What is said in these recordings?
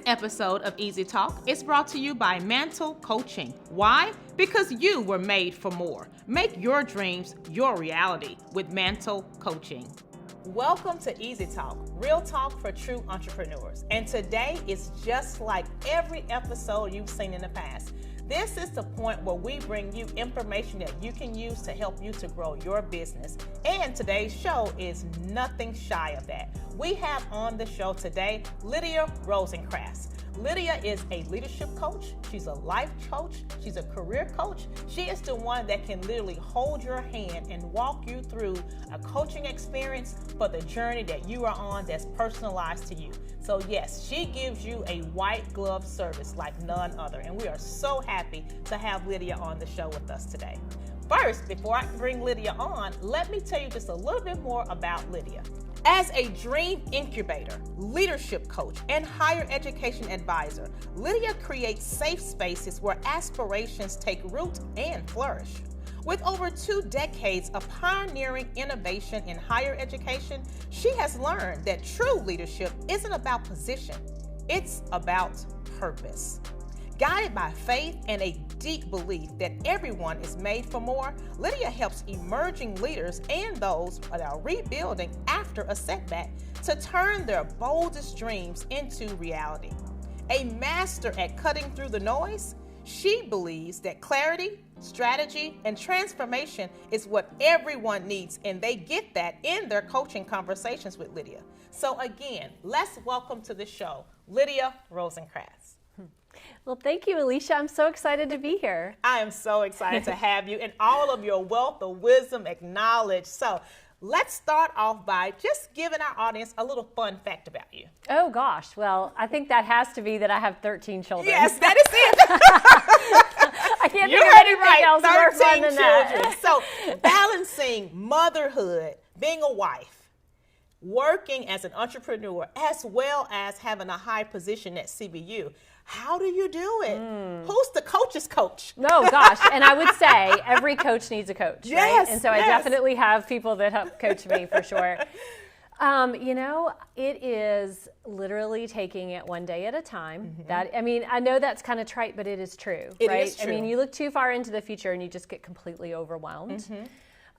episode of Easy Talk is brought to you by Mantle Coaching. Why? Because you were made for more. Make your dreams your reality with Mantle Coaching. Welcome to Easy Talk, real talk for true entrepreneurs. And today is just like every episode you've seen in the past. This is the point where we bring you information that you can use to help you to grow your business. And today's show is nothing shy of that. We have on the show today, Lydia Rosencrants. Lydia is a leadership coach. She's a life coach. She's a career coach. She is the one that can literally hold your hand and walk you through a coaching experience for the journey that you are on that's personalized to you. So yes, she gives you a white glove service like none other. And we are so happy to have Lydia on the show with us today. First, before I bring Lydia on, let me tell you just a little bit more about Lydia. As a dream incubator, leadership coach, and higher education advisor, Lydia creates safe spaces where aspirations take root and flourish. With over 2 decades of pioneering innovation in higher education, she has learned that true leadership isn't about position, it's about purpose. Guided by faith and a deep belief that everyone is made for more, Lydia helps emerging leaders and those that are rebuilding after a setback to turn their boldest dreams into reality. A master at cutting through the noise, she believes that clarity, strategy, and transformation is what everyone needs, and they get that in their coaching conversations with Lydia. So again, let's welcome to the show, Lydia Rosencrants. Well, thank you, Alicia. I'm so excited to be here. I am so excited to have you and all of your wealth of wisdom acknowledged. So let's start off by just giving our audience a little fun fact about you. Oh, gosh. Well, I think that has to be that I have 13 children. Yes, that is it. I can't think of anything else more fun than that. So balancing motherhood, being a wife, working as an entrepreneur, as well as having a high position at CBU. How do you do it? Who's the coach's coach? Oh, gosh. And I would say every coach needs a coach, yes, right? And so I definitely have people that help coach me for sure. It is literally taking it one day at a time. Mm-hmm. I know that's kind of trite, but it is true, right? It is true. You look too far into the future and you just get completely overwhelmed.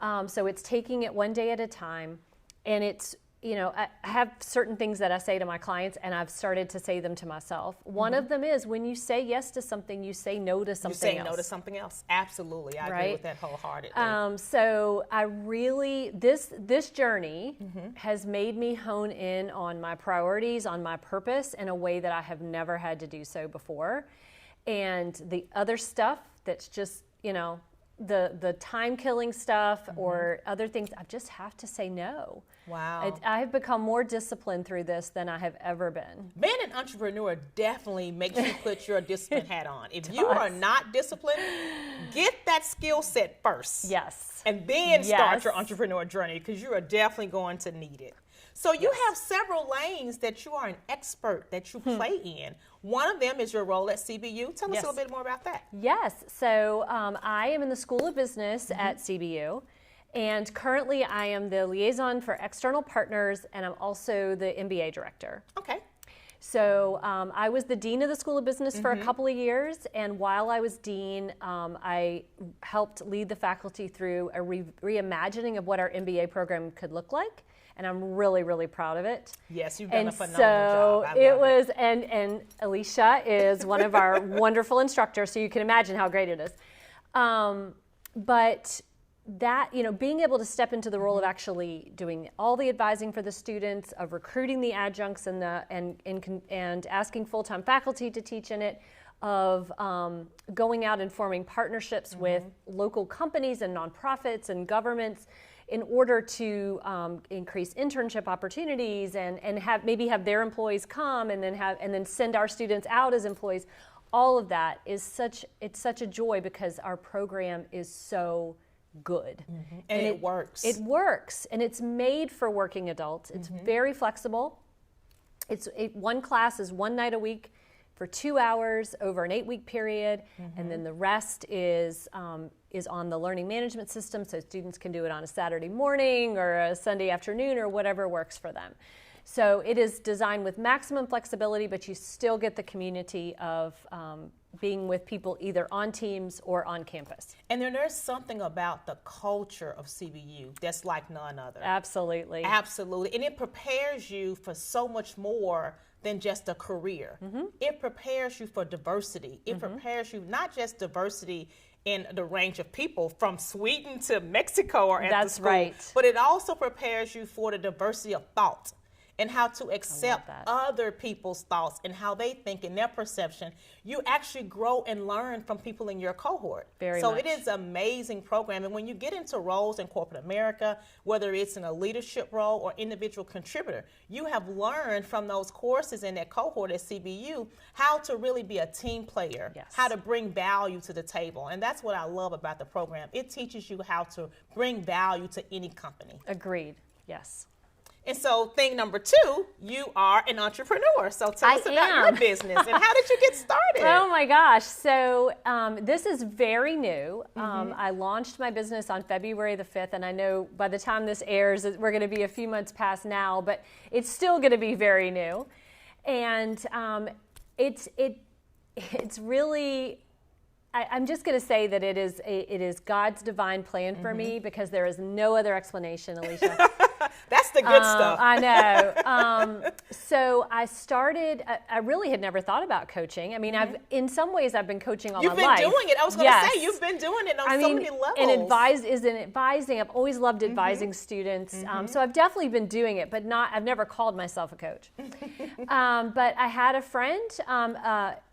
Mm-hmm. So it's taking it one day at a time, and it's, I have certain things that I say to my clients, and I've started to say them to myself. One of them is, when you say yes to something, you say no to something else. You say no to something else. Absolutely. I agree with that wholeheartedly. So I really, this journey has made me hone in on my priorities, on my purpose in a way that I have never had to do so before. And the other stuff that's just, the time-killing stuff or other things, I just have to say no. Wow. I have become more disciplined through this than I have ever been. Being an entrepreneur definitely makes you put your discipline hat on. If you are not disciplined, get that skill set first. Yes. And then start your entrepreneur journey, because you are definitely going to need it. So you have several lanes that you are an expert that you play in. One of them is your role at CBU. Tell us a little bit more about that. Yes. So I am in the School of Business at CBU. And currently I am the liaison for external partners, and I'm also the MBA director. Okay. So I was the dean of the School of Business for a couple of years, and while I was dean, I helped lead the faculty through a reimagining of what our MBA program could look like. And I'm really, really proud of it. Yes, you've done a phenomenal job. I love it. And Alicia is one of our wonderful instructors, so you can imagine how great it is. But that, being able to step into the role of actually doing all the advising for the students, of recruiting the adjuncts and asking full-time faculty to teach in it, of going out and forming partnerships with local companies and nonprofits and governments in order to increase internship opportunities and have their employees come and then send our students out as employees. All of that is such a joy, because our program is so good. And it works. It works, and it's made for working adults. It's very flexible. One class is one night a week for 2 hours over an 8-week period, and then the rest is on the learning management system, so students can do it on a Saturday morning or a Sunday afternoon or whatever works for them. So it is designed with maximum flexibility, but you still get the community of being with people either on teams or on campus. And then there's something about the culture of CBU that's like none other. Absolutely. Absolutely. And it prepares you for so much more than just a career. It prepares you for diversity. It prepares you not just diversity in the range of people from Sweden to Mexico or at the school, but it also prepares you for the diversity of thought and how to accept other people's thoughts and how they think and their perception. You actually grow and learn from people in your cohort. So it is an amazing program. And when you get into roles in corporate America, whether it's in a leadership role or individual contributor, you have learned from those courses in that cohort at CBU how to really be a team player, how to bring value to the table. And that's what I love about the program. It teaches you how to bring value to any company. Agreed. Yes. And so thing number 2, you are an entrepreneur. So tell us about your business and how did you get started? Oh my gosh. So this is very new. I launched my business on February the 5th, and I know by the time this airs, we're going to be a few months past now, but it's still going to be very new. And it's really, I'm just going to say that it is God's divine plan for me, because there is no other explanation, Alicia. That's the good stuff. I know. So I started, I really had never thought about coaching. I mean, in some ways I've been coaching all my life. You've been doing it. I was going to say, you've been doing it on so many levels. And advising, I've always loved advising students. So I've definitely been doing it, but I've never called myself a coach. But I had a friend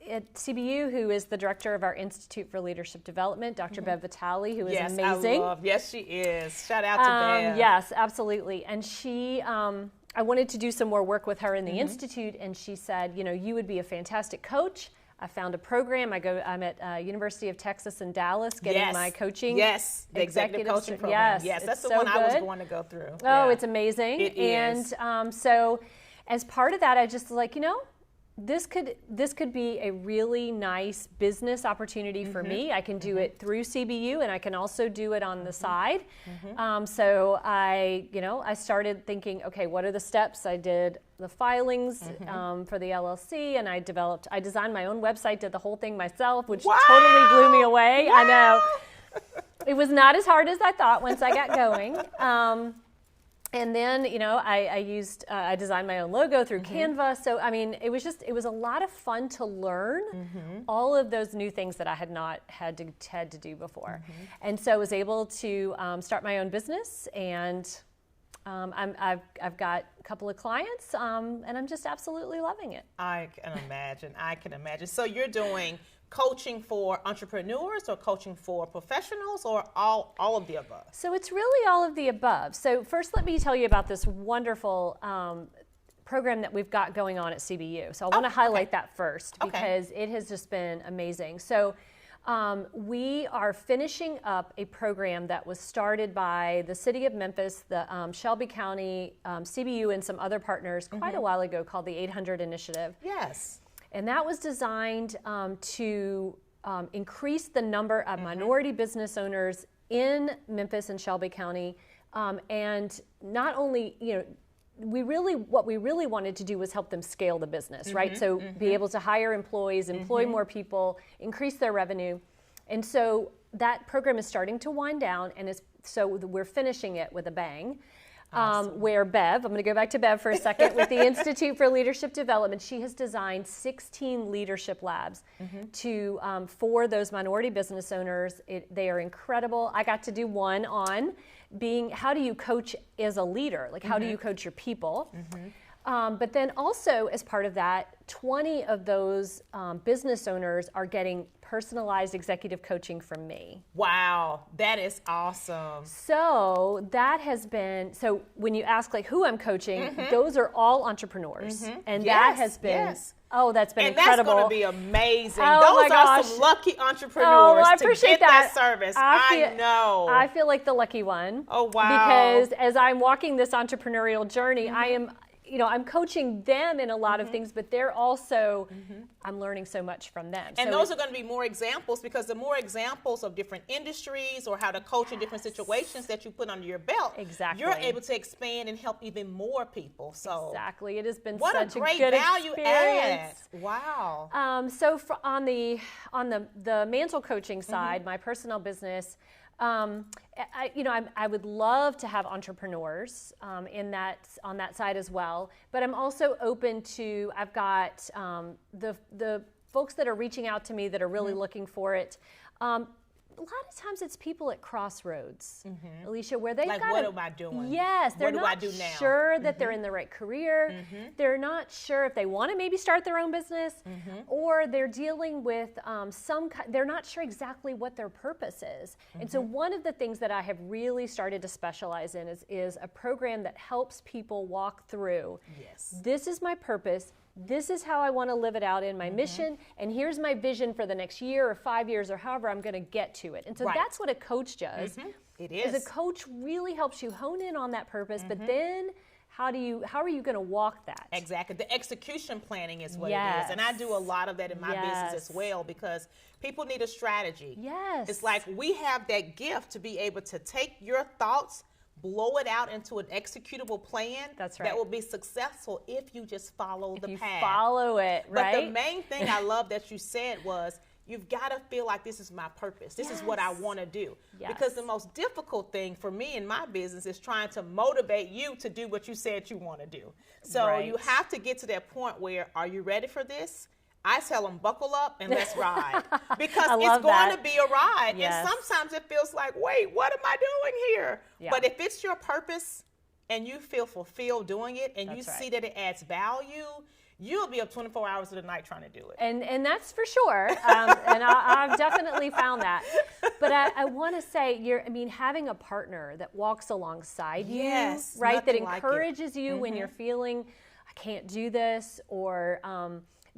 at CBU who is the director of our Institute for Leadership Development, Dr. Bev Vitale, who is amazing. Yes, she is. Shout out to Bev. Yes, absolutely. And she, I wanted to do some more work with her in the Institute, and she said, you would be a fantastic coach. I found a program. I'm at University of Texas in Dallas getting my coaching. Yes, the executive coaching program. Yes, that's the one I was going to go through. Oh, it's amazing. It is. And so as part of that, I just was like, this could be a really nice business opportunity for me. I can do it through CBU, and I can also do it on the side. So I started thinking, okay, what are the steps? I did the filings for the LLC, and I designed my own website, did the whole thing myself, which totally blew me away. I know. It was not as hard as I thought once I got going. And then, I designed my own logo through Canva. So, I mean, it was a lot of fun to learn all of those new things that I had not had to do before. And so I was able to start my own business, and I've got a couple of clients, and I'm just absolutely loving it. I can imagine. So you're doing coaching for entrepreneurs or coaching for professionals, or all of the above? So it's really all of the above. So first, let me tell you about this wonderful program that we've got going on at CBU. So I want to highlight that first, because it has just been amazing. So we are finishing up a program that was started by the City of Memphis, the Shelby County, CBU, and some other partners quite a while ago, called the 800 Initiative. Yes. And that was designed to increase the number of minority business owners in Memphis and Shelby County. And not only, what we really wanted to do was help them scale the business, right? So be able to hire employees, employ more people, increase their revenue. And so that program is starting to wind down, and so we're finishing it with a bang. Awesome. Where Bev, I'm going to go back to Bev for a second, with the Institute for Leadership Development, she has designed 16 leadership labs for those minority business owners. They are incredible. I got to do one on how do you coach as a leader? Like, how do you coach your people? But then also, as part of that, 20 of those business owners are getting personalized executive coaching from me. Wow, that is awesome. So that has been, so when you ask like who I'm coaching, those are all entrepreneurs. And that has been, that's been incredible. And that's going to be amazing. Those are some lucky entrepreneurs to get that service. I know. I feel like the lucky one. Oh, wow. Because as I'm walking this entrepreneurial journey, I am I'm coaching them in a lot of things, but they're also, I'm learning so much from them. And those are going to be more examples, because the more examples of different industries or how to coach in different situations that you put under your belt, you're able to expand and help even more people. So exactly. It has been what such a great good value experience. add. Wow. So on the Mantle Coaching side, my personal business, I would love to have entrepreneurs on that side as well, but I'm also open to, I've got the folks that are reaching out to me that are really looking for it. A lot of times it's people at crossroads, Alicia, where they've got what am I doing? Yes, they're not sure that they're in the right career. They're not sure if they want to maybe start their own business, or they're dealing with they're not sure exactly what their purpose is. And so one of the things that I have really started to specialize in is a program that helps people walk through, this is my purpose, this is how I want to live it out in my mission, and here's my vision for the next year or 5 years or however I'm going to get to it. And so that's what a coach does. It is. A coach really helps you hone in on that purpose, but then how are you going to walk that? Exactly. The execution planning is what it is. And I do a lot of that in my business as well, because people need a strategy. It's like we have that gift to be able to take your thoughts, blow it out into an executable plan that will be successful if you just follow the path. Follow it, right? But the main thing I love that you said was, you've got to feel like this is my purpose. This is what I want to do. Because the most difficult thing for me in my business is trying to motivate you to do what you said you want to do. So you have to get to that point where, are you ready for this? I tell them, buckle up and let's ride. Because it's going to be a ride. And sometimes it feels like, wait, what am I doing here? But if it's your purpose and you feel fulfilled doing it, and you see that it adds value, you'll be up 24 hours of the night trying to do it. And that's for sure. And I've definitely found that. But I want to say, having a partner that walks alongside you, right? That encourages you when you're feeling, I can't do this, or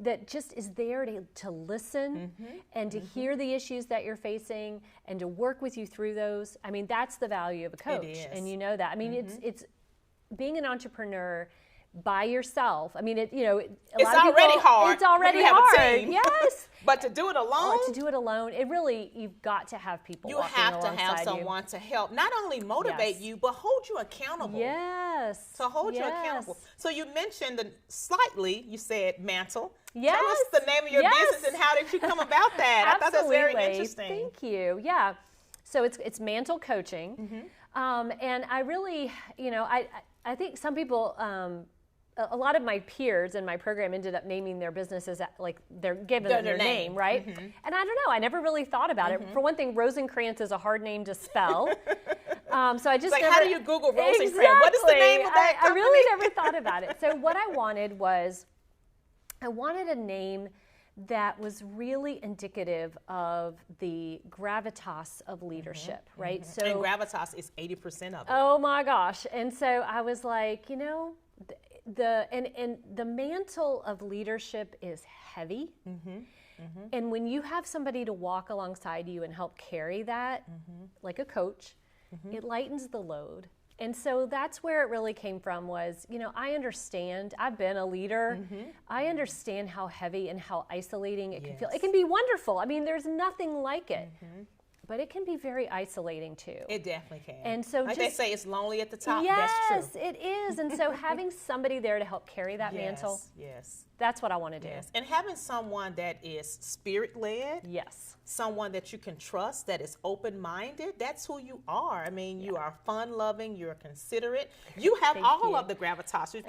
that just is there to listen and to hear the issues that you're facing and to work with you through those. I mean, that's the value of a coach. It is. And you know that. I mean, it's being an entrepreneur by yourself. I mean, it's already hard. It's already hard. Yes. But to do it alone? It really, you've got to have people. You have to have someone to help, not only motivate you, but hold you accountable. Yes. To hold you accountable. So you mentioned you said Mantle. Yes. Tell us the name of your business and how did you come about that? I thought that's very interesting. Thank you. Yeah. So it's Mantle Coaching. And I really, I think some people, a lot of my peers in my program ended up naming their businesses they're given their name, right? And I don't know, I never really thought about it. For one thing, Rosencrants is a hard name to spell. So I just how do you Google Rosencrants? What is the name of that company? I really never thought about it. So what I wanted was, I wanted a name that was really indicative of the gravitas of leadership, right? So, and gravitas is 80% of it. Oh my gosh. And so I was like, the mantle of leadership is heavy. And when you have somebody to walk alongside you and help carry that, like a coach, it lightens the load. And so that's where it really came from was, I understand, I've been a leader. I understand how heavy and how isolating it can feel. It can be wonderful. I mean, there's nothing like it. But it can be very isolating too. It definitely can. And so they say, it's lonely at the top. Yes, that's true. It is. And so having somebody there to help carry that mantle, that's what I want to do. And having someone that is spirit-led, someone that you can trust, that is open-minded, that's who you are. I mean, you are fun-loving, you're considerate. You have all of the gravitas. You've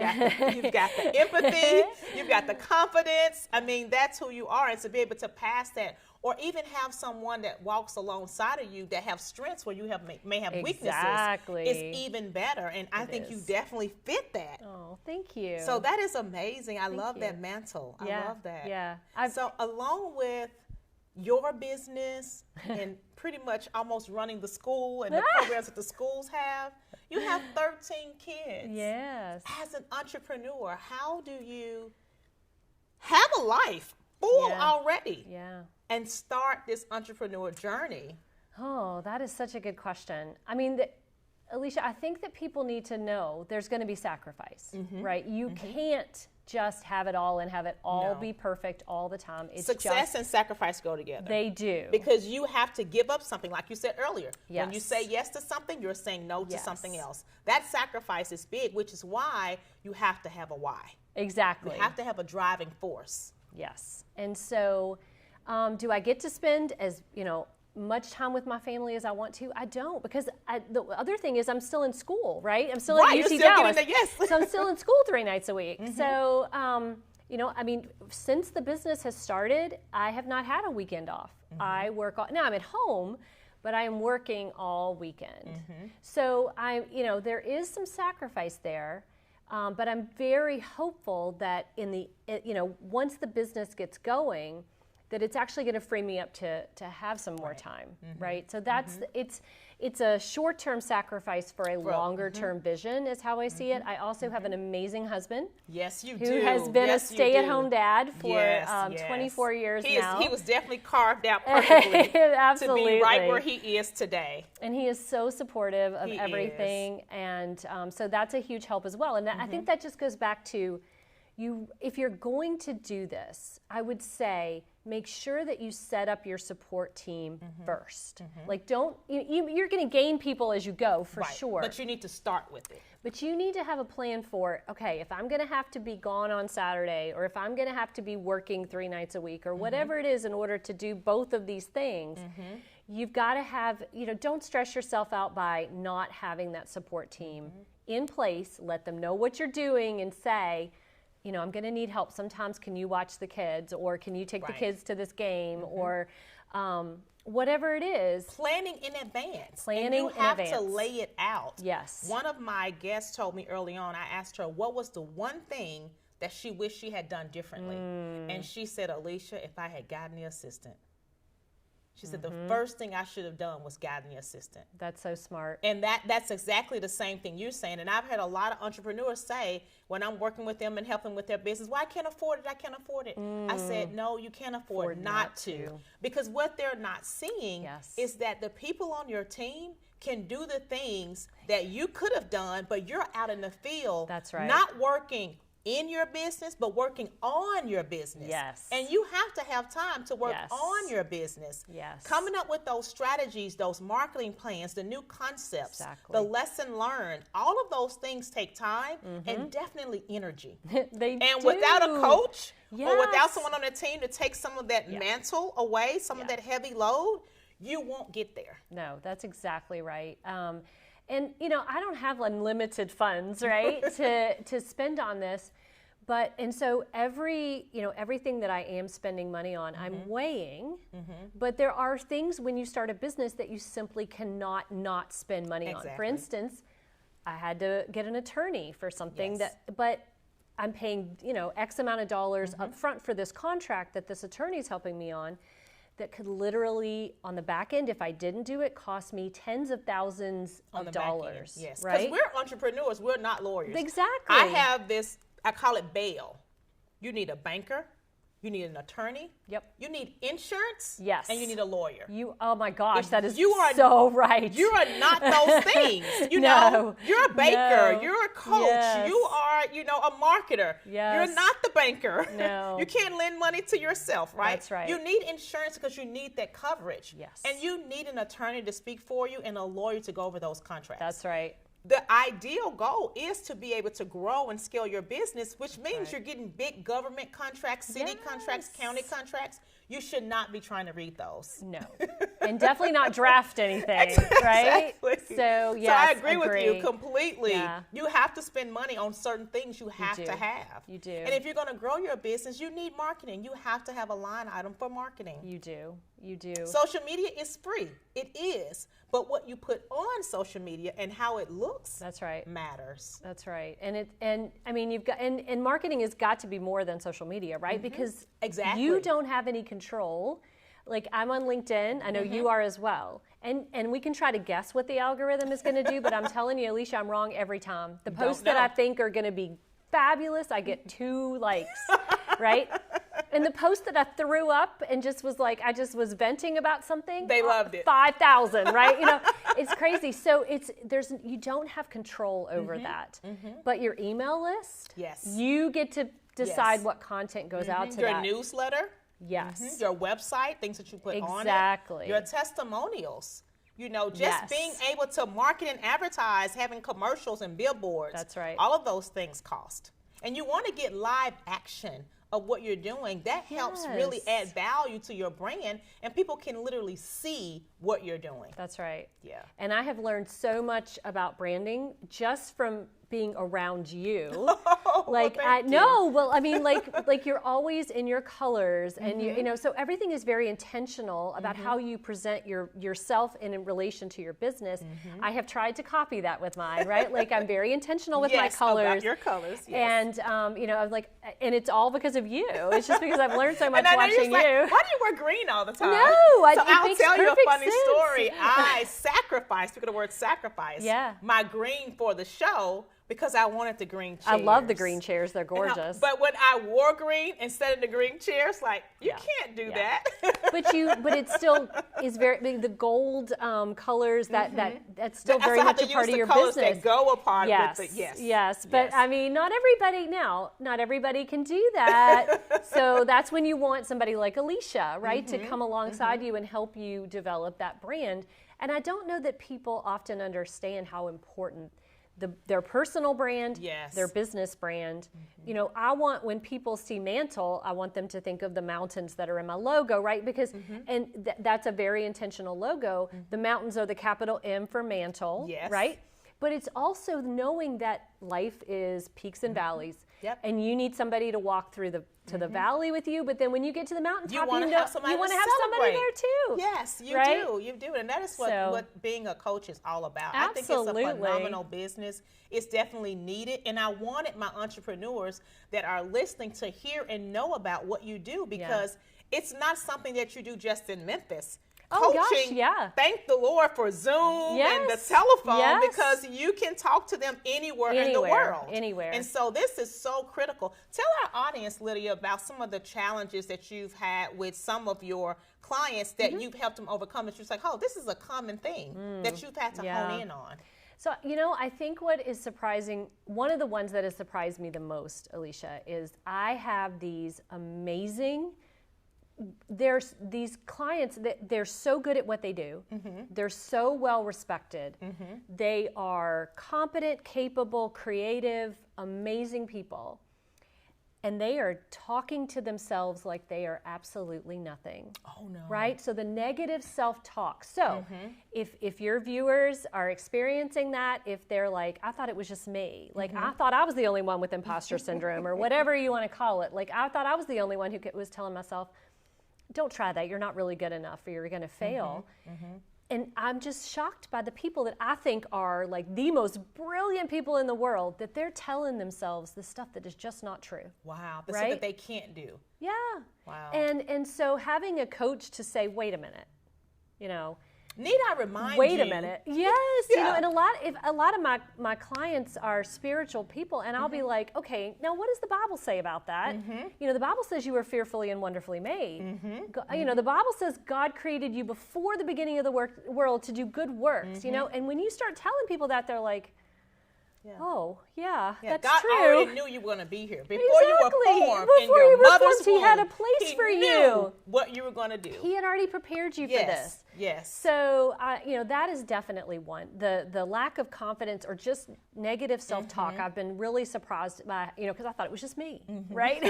got the empathy, you've got the confidence. I mean, that's who you are. And to be able to pass that, or even have someone that walks alongside of you that have strengths where you may have weaknesses, is even better. And I think you definitely fit that. Oh, thank you. So that is amazing. I love that mantle. I love that. Yeah. So along with your business and pretty much almost running the school and the programs that the schools have, you have 13 kids. Yes. As an entrepreneur, how do you have a life full already? And start this entrepreneur journey? Oh, that is such a good question. I mean, Alicia, I think that people need to know there's going to be sacrifice, right? You can't just have it all and have it all be perfect all the time. It's Success and sacrifice go together. They do. Because you have to give up something, like you said earlier. Yes. When you say yes to something, you're saying no to something else. That sacrifice is big, which is why you have to have a why. Exactly. You have to have a driving force. Yes. And so do I get to spend much time with my family as I want to? I don't, because the other thing is I'm still in school, right? I'm still at UC Dallas. So I'm still in school 3 nights a week. So, since the business has started, I have not had a weekend off. I work now I'm at home, but I am working all weekend. So there is some sacrifice there. But I'm very hopeful that once the business gets going, that it's actually going to free me up to have some more time, right? So that's it's a short-term sacrifice for a longer-term vision, is how I see it. I also have an amazing husband. Yes, you who has been a stay-at-home dad for 24 years now. He was definitely carved out perfectly to be right where he is today. And he is so supportive of everything, and so that's a huge help as well. And I think that just goes back to if you're going to do this, I would say make sure that you set up your support team first. Like you're going to gain people as you go for sure. But you need to start with it. But you need to have a plan for, okay, if I'm going to have to be gone on Saturday, or if I'm going to have to be working 3 nights a week, or whatever it is in order to do both of these things, you've got to have, don't stress yourself out by not having that support team in place. Let them know what you're doing and say, I'm going to need help. Sometimes can you watch the kids, or can you take the kids to this game, or whatever it is. Planning in advance. And you have to lay it out. Yes. One of my guests told me early on, I asked her what was the one thing that she wished she had done differently. And she said, Alicia, if I had gotten the assistant. She said the first thing I should have done was gotten the assistant. That's so smart. And that's exactly the same thing you're saying. And I've had a lot of entrepreneurs say, when I'm working with them and helping with their business, well, I can't afford it, I can't afford it. I said, no, you can't afford not to. Because what they're not seeing is that the people on your team can do the things that you could have done, but you're out in the field. That's right. Not working in your business, but working on your business. Yes. And you have to have time to work on your business. Yes. Coming up with those strategies, those marketing plans, the new concepts, the lesson learned, all of those things take time and definitely energy. They and without a coach or without someone on the team to take some of that mantle away, some of that heavy load, you won't get there. No, that's exactly right. And, I don't have unlimited funds, right, to spend on this. And so everything that I am spending money on, I'm weighing. But there are things when you start a business that you simply cannot not spend money on. For instance, I had to get an attorney for something but I'm paying, X amount of dollars up front for this contract that this attorney's helping me on. That could literally, on the back end, if I didn't do it, cost me tens of thousands of dollars. Yes, right? Because we're entrepreneurs, we're not lawyers. Exactly. I have this, I call it bail. You need a banker, you need an attorney. Yep. You need insurance. Yes. And you need a lawyer. Oh my gosh, that is so right. You are not those things. You're a baker, you're a coach, you are, a marketer. You're not the banker. No. You can't lend money to yourself, right? That's right. You need insurance because you need that coverage. Yes. And you need an attorney to speak for you and a lawyer to go over those contracts. That's right. The ideal goal is to be able to grow and scale your business, which means you're getting big government contracts, city contracts, county contracts. You should not be trying to read those. No. And definitely not draft anything, right? So, yes, I agree with you completely. Yeah. You have to spend money on certain things you have to have. You do. And if you're going to grow your business, you need marketing. You have to have a line item for marketing. You do. You do. Social media is free. It is. But what you put on social media and how it looks matters. That's right. And marketing has got to be more than social media, right? Because you don't have any control. Like I'm on LinkedIn. I know you are as well. And we can try to guess what the algorithm is going to do, but I'm telling you, Alicia, I'm wrong every time. The posts that I think are going to be fabulous, I get 2 likes, right? And the post that I threw up and just was like, I just was venting about something. They loved it. 5,000, right? It's crazy. So you don't have control over that. But your email list, yes, you get to decide what content goes out to your that. newsletter, yes, your website, things that you put on it, exactly, your testimonials. Just being able to market and advertise, having commercials and billboards. That's right. All of those things cost. And you want to get live action of what you're doing. That helps really add value to your brand, and people can literally see what you're doing. That's right. Yeah. And I have learned so much about branding just from being around you. Like you're always in your colors, and so everything is very intentional about how you present yourself in relation to your business. I have tried to copy that with mine, right? Like I'm very intentional with my colors. About your colors. Yes. And I was like, and it's all because of you. It's just because I've learned so much and I know watching you. Like, why do you wear green all the time? No, so I'll tell you a funny sense. story. I sacrificed, speaking of the word sacrifice, my green for the show because I wanted the green chairs. I love the green chairs. They're gorgeous. But when I wore green instead of the green chairs, like, you can't do that. But it still is the gold colors that's still very much a part of your business. That go apart with it. Yes. But I mean, not everybody can do that. So that's when you want somebody like Alicia, right, to come alongside you and help you develop that brand. And I don't know that people often understand how important their personal brand, their business brand. I want, when people see Mantle, I want them to think of the mountains that are in my logo, right? Because, and that's a very intentional logo. The mountains are the capital M for Mantle, right? But it's also knowing that life is peaks and valleys. And you need somebody to walk through the valley with you, but then when you get to the mountaintop, you want to have somebody there too. Yes, you do. You do. And that is what being a coach is all about. Absolutely. I think it's a phenomenal business. It's definitely needed. And I wanted my entrepreneurs that are listening to hear and know about what you do, because it's not something that you do just in Memphis. Coaching, thank the Lord for Zoom and the telephone, because you can talk to them anywhere in the world. And so this is so critical. Tell our audience, Lydia, about some of the challenges that you've had with some of your clients that you've helped them overcome. That you're like, oh, this is a common thing that you've had to hone in on. So, I think what is surprising, one of the ones that has surprised me the most, Alicia, is I have these amazing there's these clients that they're so good at what they do. They're so well respected. They are competent, capable, creative, amazing people. And they are talking to themselves like they are absolutely nothing. Oh, no. Right? So the negative self-talk. So if your viewers are experiencing that, if they're like, I thought it was just me. Like, I thought I was the only one with imposter syndrome, or whatever you want to call it. Like, I thought I was the only one who was telling myself, don't try that. You're not really good enough, or you're going to fail. And I'm just shocked by the people that I think are like the most brilliant people in the world, that they're telling themselves the stuff that is just not true. Wow. The stuff that they can't do. Yeah. Wow. And so having a coach to say, wait a minute, need I remind you? Wait a minute. Yes. And a lot of my clients are spiritual people, and I'll be like, okay, now what does the Bible say about that? The Bible says you were fearfully and wonderfully made. The Bible says God created you before the beginning of the world to do good works, and when you start telling people that, they're like, oh, that's God true. God already knew you were going to be here. Before you were formed in Before your you were mother's formed, womb, He had a place for you. Knew what you were going to do. He had already prepared you for this. Yes. So, that is definitely one. The lack of confidence or just negative self-talk, I've been really surprised by, because I thought it was just me, right?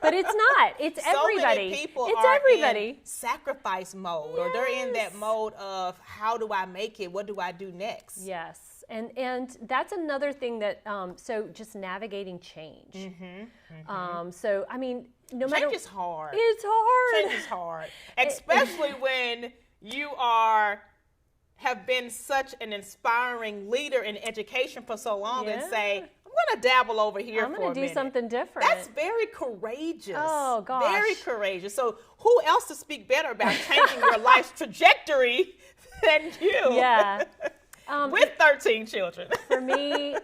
But it's not. It's everybody. So many people it's are everybody. in sacrifice mode, or they're in that mode of, how do I make it? What do I do next? Yes. And that's another thing that, so just navigating change. So, I mean, no matter. Change is hard. It's hard. Change is hard. Especially when you have been such an inspiring leader in education for so long, and say, I'm going to dabble over here for a minute. I'm going to do something different. That's very courageous. Oh, gosh. Very courageous. So who else to speak better about changing your life's trajectory than you? Yeah. With 13 children. For me,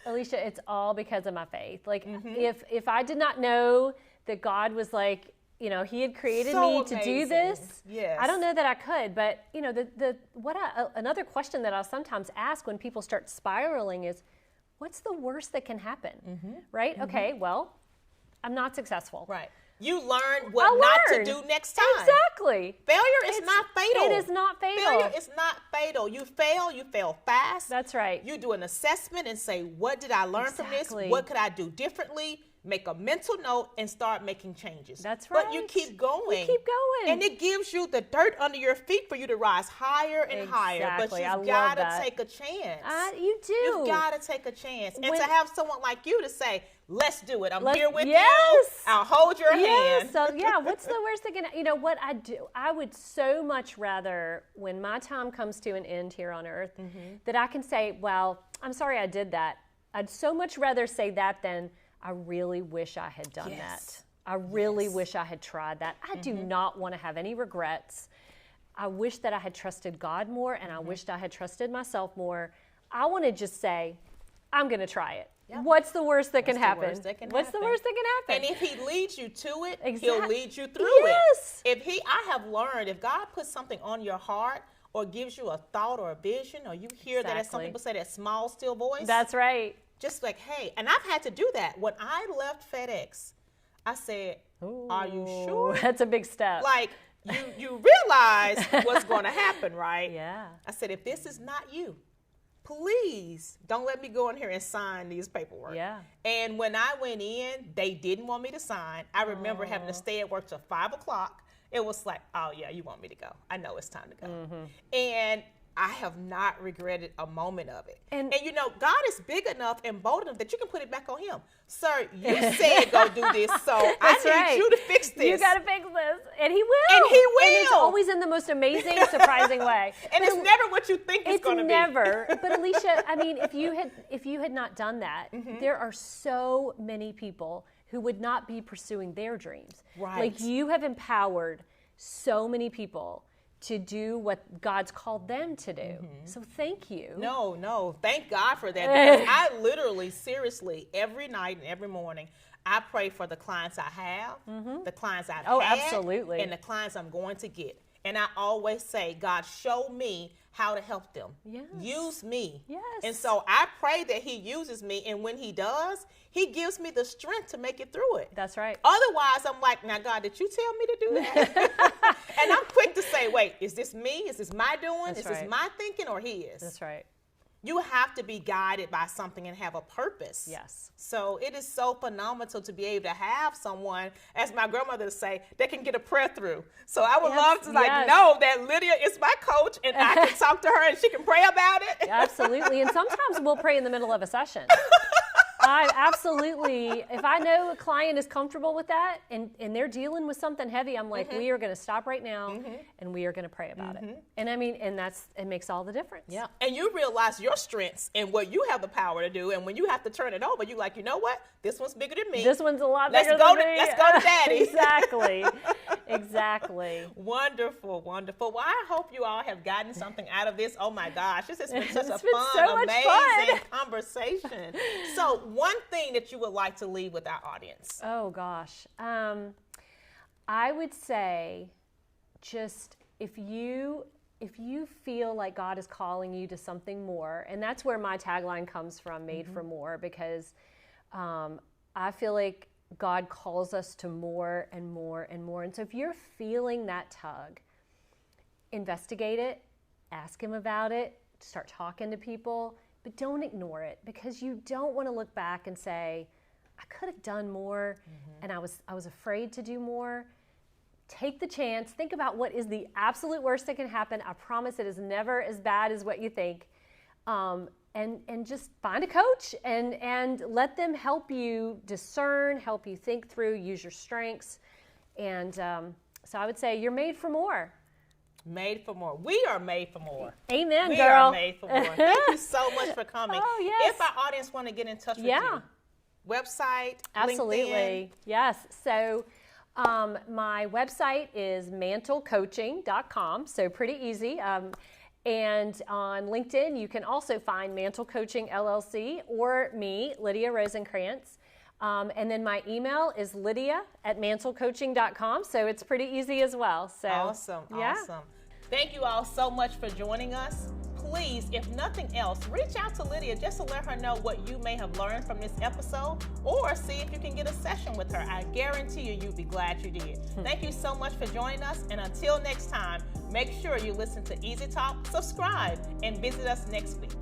Alicia, it's all because of my faith. Like, if I did not know that God was like, he had created So me to do amazing. this. Yes. I don't know that I could, but another question that I'll sometimes ask when people start spiraling is, what's the worst that can happen? Right? Okay, well, I'm not successful. Right. You learn what not to do next time. Exactly. Failure is not fatal. It is not fatal. Failure is not fatal. You fail fast. That's right. You do an assessment and say, what did I learn from this? Exactly. What could I do differently? Make a mental note and start making changes. That's right. But you keep going. You keep going. And it gives you the dirt under your feet for you to rise higher and higher. But Exactly. I you've love got to that. take a chance. You do. You've got to take a chance. And to have someone like you to say, let's do it. I'm here with yes. you. I'll hold your hand. So what's the worst thing? What I do, I would so much rather, when my time comes to an end here on earth, that I can say, well, I'm sorry I did that. I'd so much rather say that than, I really wish I had done that. I really wish I had tried that. I do not want to have any regrets. I wish that I had trusted God more, and I wished I had trusted myself more. I want to just say, I'm going to try it. Yep. What's the worst that can happen? What's the worst that can happen? And if he leads you to it, Exactly. he'll lead you through it. I have learned, if God puts something on your heart or gives you a thought or a vision, or you hear that, as some people say, that small, still voice. That's right. Just like, hey, and I've had to do that. When I left FedEx, I said, are you sure? That's a big step. Like, you realize what's going to happen, right? Yeah. I said, if this is not you, please don't let me go in here and sign these paperwork. Yeah. And when I went in, they didn't want me to sign. I remember having to stay at work till 5 o'clock. It was like, oh yeah, you want me to go. I know it's time to go. And I have not regretted a moment of it. And God is big enough and bold enough that you can put it back on him. Sir, you said go do this, so I need you to fix this. You got to fix this. And he will. And he will. And it's always in the most amazing, surprising way. And it's never what you think it's going to be. It's never. But Alicia, I mean, if you had not done that, there are so many people who would not be pursuing their dreams. Right. Like, you have empowered so many people to do what God's called them to do. So thank you. No, thank God for that. Because I literally, seriously, every night and every morning, I pray for the clients I have, the clients I've had, absolutely. and the clients I'm going to get. And I always say, God, show me how to help them. Yes. Use me. Yes. And so I pray that he uses me, and when he does, he gives me the strength to make it through it. That's right. Otherwise, I'm like, now, God, did you tell me to do that? And I'm quick to say, wait, is this me? Is this my doing? That's is this my thinking, or his? That's right. You have to be guided by something and have a purpose. Yes. So it is so phenomenal to be able to have someone, as my grandmother would say, that can get a prayer through. So I would love to know that Lydia is my coach, and I can talk to her and she can pray about it. Absolutely. And sometimes we'll pray in the middle of a session. I absolutely, if I know a client is comfortable with that and they're dealing with something heavy, I'm like, we are going to stop right now and we are going to pray about it. And I mean, and it makes all the difference. Yeah. And you realize your strengths and what you have the power to do. And when you have to turn it over, you're like, you know what? This one's bigger than me. This one's a lot bigger than me. Let's go to Daddy. Exactly. Wonderful. Well, I hope you all have gotten something out of this. Oh my gosh, this has been such a amazing conversation. So one thing that you would like to leave with our audience. Oh gosh. I would say, just if you feel like God is calling you to something more, and that's where my tagline comes from, Made for More, because I feel like God calls us to more and more and more. And so if you're feeling that tug, investigate it, ask him about it, start talking to people, but don't ignore it, because you don't want to look back and say, I could have done more and I was afraid to do more. Take the chance. Think about what is the absolute worst that can happen. I promise it is never as bad as what you think. And just find a coach and let them help you discern, help you think through, use your strengths. And so I would say you're made for more. Made for more. We are made for more. Amen, we girl. We are made for more. Thank you so much for coming. Oh, yes. If our audience want to get in touch with you, website, absolutely. LinkedIn. Yes. So my website is mantlecoaching.com. So pretty easy. And on LinkedIn, you can also find Mantle Coaching LLC or me, Lydia Rosencrants. And then my email is lydia@mantlecoaching.com. So it's pretty easy as well. So Awesome. Thank you all so much for joining us. Please, if nothing else, reach out to Lydia just to let her know what you may have learned from this episode, or see if you can get a session with her. I guarantee you'd be glad you did. Thank you so much for joining us, and until next time, make sure you listen to Easy Talk, subscribe, and visit us next week.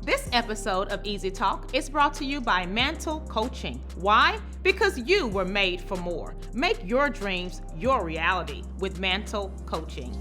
This episode of Easy Talk is brought to you by Mantle Coaching. Why? Because you were made for more. Make your dreams your reality with Mantle Coaching.